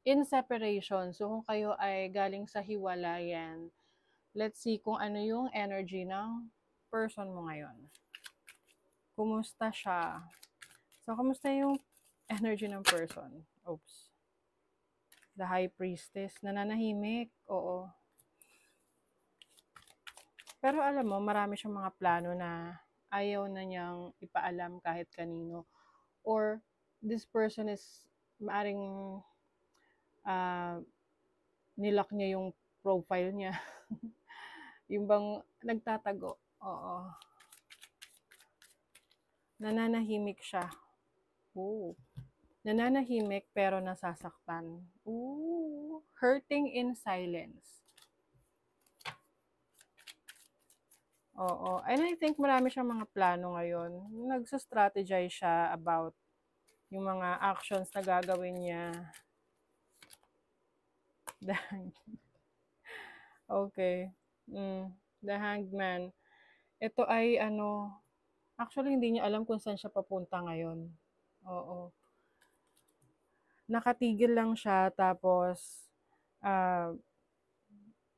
in separation. So, kung kayo ay galing sa hiwalayan, let's see kung ano yung energy ng person mo ngayon. Kumusta siya? So, kumusta yung energy ng person? Oops. The High Priestess. Nananahimik. Oo. Pero alam mo, marami siyang mga plano na ayaw na niyang ipaalam kahit kanino. Or, this person is maaring nilock niya yung profile niya. Yung bang nagtatago. Oo. Nananahimik siya. Oo. Nananahimik pero nasasaktan. Ooh. Hurting in silence. Oo. And I think marami siyang mga plano ngayon. Nagsa-strategize siya about yung mga actions na gagawin niya. Okay. The Hangman. Ito ay actually hindi niya alam kung saan siya papunta ngayon. Oo. Nakatigil lang siya tapos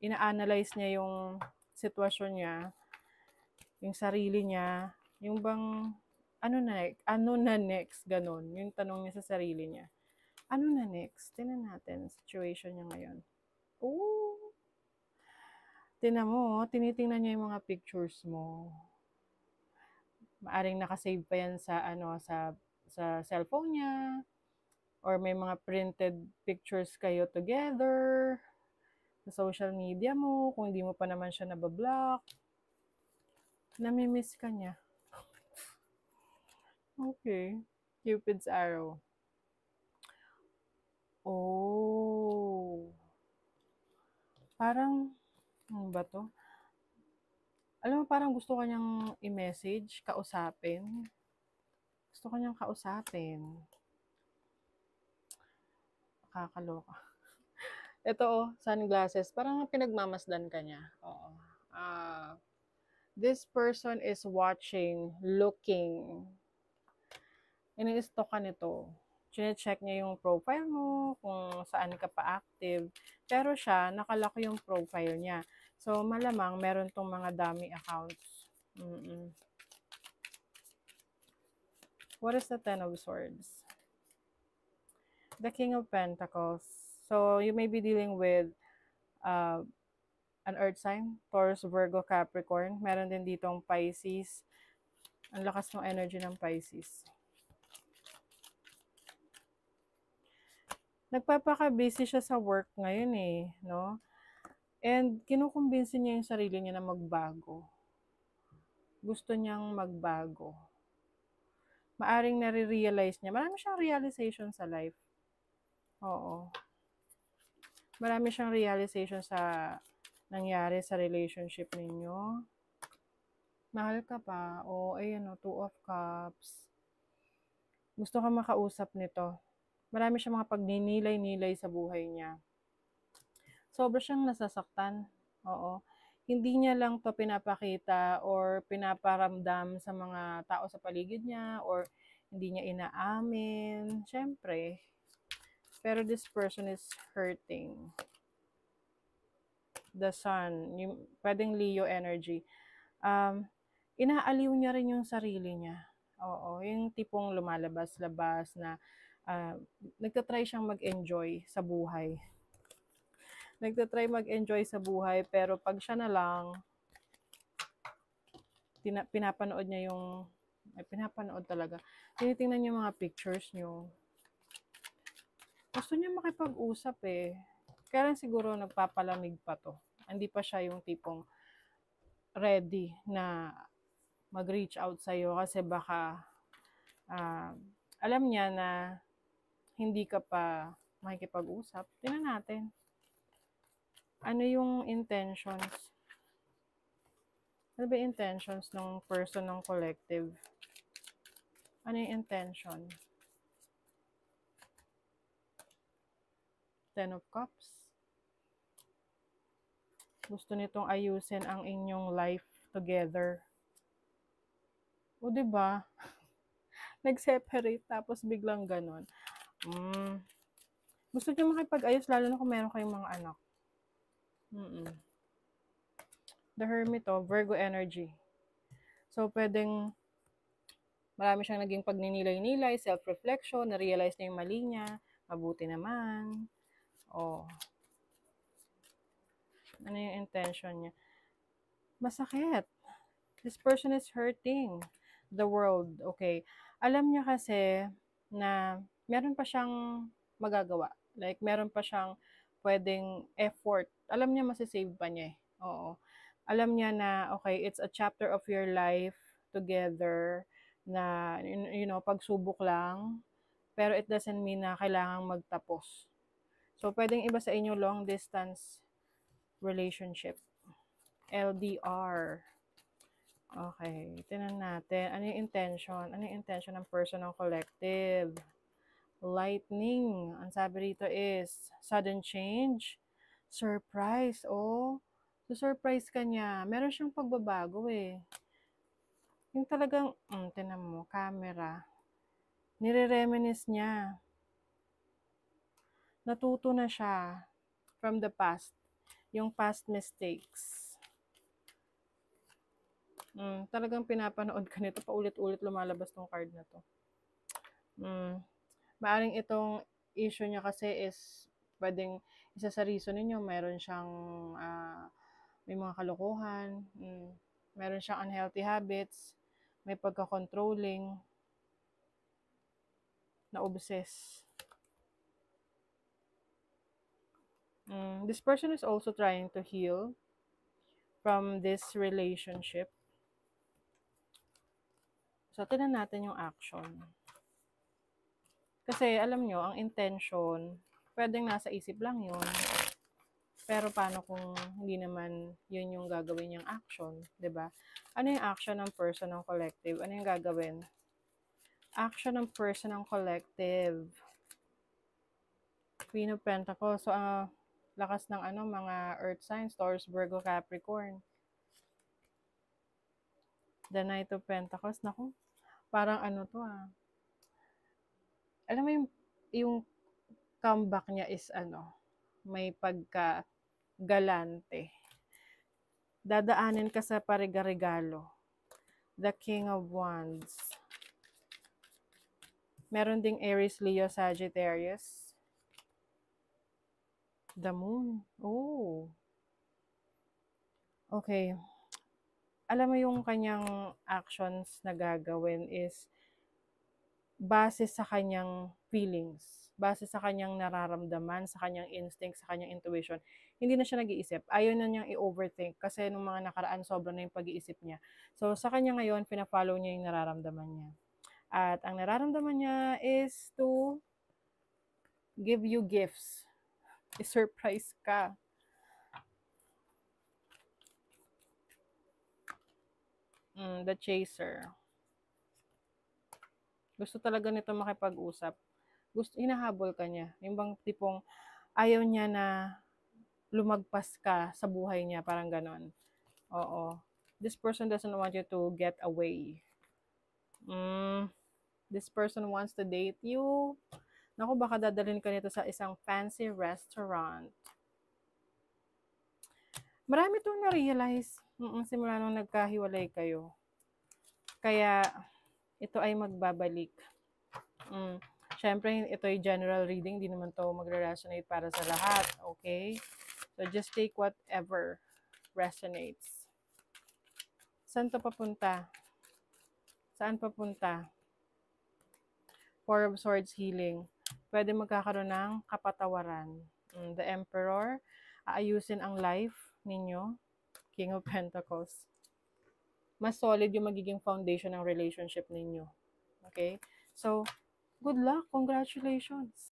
ina-analyze niya yung sitwasyon niya, yung sarili niya, yung bang ano na next, ganun. Yung tanong niya sa sarili niya. Ano na next? Tingnan natin situation niya ngayon. Oh, tingnan mo, tinitingnan niya yung mga pictures mo. Maaring nakasave pa yan sa cellphone niya, or may mga printed pictures kayo together sa social media mo, kung hindi mo pa naman siya nabablock. Namimiss ka niya. Okay. Cupid's arrow. Oh. Parang, ano ba to? Alam mo, parang gusto ka niyang i-message, kausapin. Gusto ka niyang kausapin. Kakaloka. Ito, sunglasses. Parang pinagmamasdan ka niya. Oo. This person is watching, looking. Ini-stalk ka nito. Chine-check niya yung profile mo, kung saan ka pa active. Pero siya, nakalock yung profile niya. So, malamang meron tong mga dummy accounts. What is the Ten of Swords? The King of Pentacles. So, you may be dealing with an earth sign, Taurus, Virgo, Capricorn. Meron din ditong Pisces. Ang lakas ng energy ng Pisces. Nagpapaka-busy siya sa work ngayon no? And kinukumbinsi niya yung sarili niya na magbago. Gusto niyang magbago. Maaring nare-realize niya. Marami siyang realization sa life. Oo. Marami siyang realization sa nangyari sa relationship ninyo. Mahal ka pa. O, ayan o, Two of Cups. Gusto ka makausap nito. Marami siyang mga pagninilay-nilay sa buhay niya. Sobra siyang nasasaktan. Oo. Hindi niya lang to pinapakita or pinaparamdam sa mga tao sa paligid niya or hindi niya inaamin. Siyempre. Pero this person is hurting. The Sun. Pwedeng Leo energy. Inaaliw niya rin yung sarili niya. Oo. Yung tipong lumalabas-labas na nagtatry siyang mag-enjoy sa buhay. Nagtatry mag-enjoy sa buhay, pero pag siya na lang, pinapanood niya yung, pinapanood talaga. Tinitingnan niyo yung mga pictures niyo. Gusto niya makipag-usap Kaya lang siguro nagpapalamig pa to. Hindi pa siya yung tipong ready na mag-reach out sa'yo kasi baka alam niya na hindi ka pa makikipag-usap. Tingnan natin. Ano yung intentions? Ano ba yung intentions ng person ng collective? Ano yung intention? Ten of Cups. Gusto nitong ayusin ang inyong life together. O, diba? Nag-separate tapos biglang ganon. Gusto niyo makipag-ayos lalo na kung meron kayong mga anak. The Hermit, Virgo energy. So, pwedeng marami siyang naging pagninilay-nilay, self-reflection, na-realize na yung mali niya, mabuti naman. Ano yung intention niya? Masakit. This person is hurting the world, okay? Alam niya kasi na meron pa siyang magagawa. Like, meron pa siyang pwedeng effort. Alam niya masisave pa niya eh. Oo. Alam niya na, okay, it's a chapter of your life together na, pagsubok lang. Pero it doesn't mean na kailangang magtapos. So, pwedeng iba sa inyo long distance relationship. LDR. Okay, tingnan natin. Ano yung intention? Ano yung intention ng personal collective? Lightning. Ang sabi rito is, sudden change. Surprise. So, surprise ka niya. Meron siyang pagbabago eh. Yung talagang, tingnan mo, camera. Nire-reminisce niya. Natuto na siya from the past. Yung past mistakes. Talagang pinapanood ka nito, paulit-ulit lumalabas tong card na to. Maaring itong issue niya kasi is pwedeng isa sa reason ninyo, meron siyang may mga kalokohan, meron siyang unhealthy habits, may pagka-controlling, na-obsess. This person is also trying to heal from this relationship. So, tingnan natin yung action. Kasi, alam nyo, ang intention, pwedeng nasa isip lang yun. Pero, paano kung hindi naman yun yung gagawin niyang action? 'Di ba? Ano yung action ng person ng collective? Ano yung gagawin? Action ng person ng collective. Queen of Pentacles. So, lakas ng mga earth signs, Taurus, Virgo, Capricorn. The Knight of Pentacles. Naku, parang to alam mo yung comeback niya is may pagka galante. Dadaanin ka sa pariga-regalo. The King of Wands. Meron ding Aries, Leo, Sagittarius. The Moon. Okay. Alam mo yung kanyang actions na gagawin is base sa kanyang feelings, base sa kanyang nararamdaman, sa kanyang instinct, sa kanyang intuition. Hindi na siya nag-iisip. Ayaw na niyang i-overthink kasi nung mga nakaraan, sobrang na yung pag-iisip niya. So, sa kanya ngayon, pina-follow niya yung nararamdaman niya. At ang nararamdaman niya is to give you gifts. I-surprise ka. The Chaser. Gusto talaga nito makipag-usap. Hinahabol ka niya. Yung bang tipong ayaw niya na lumagpas ka sa buhay niya, parang ganon. Oo. This person doesn't want you to get away. This person wants to date you. Naku, baka dadalhin ka nito sa isang fancy restaurant. Marami itong na-realize simula nung nagkahiwalay kayo. Kaya, ito ay magbabalik. Siyempre, ito ay general reading. Di naman to magre-resonate para sa lahat. Okay? So, just take whatever resonates. Saan to papunta? Saan papunta? Four of Swords healing. Pwede magkakaroon ng kapatawaran. The Emperor. Aayusin ang life ninyo. King of Pentacles. Mas solid yung magiging foundation ng relationship ninyo. Okay? So, good luck. Congratulations.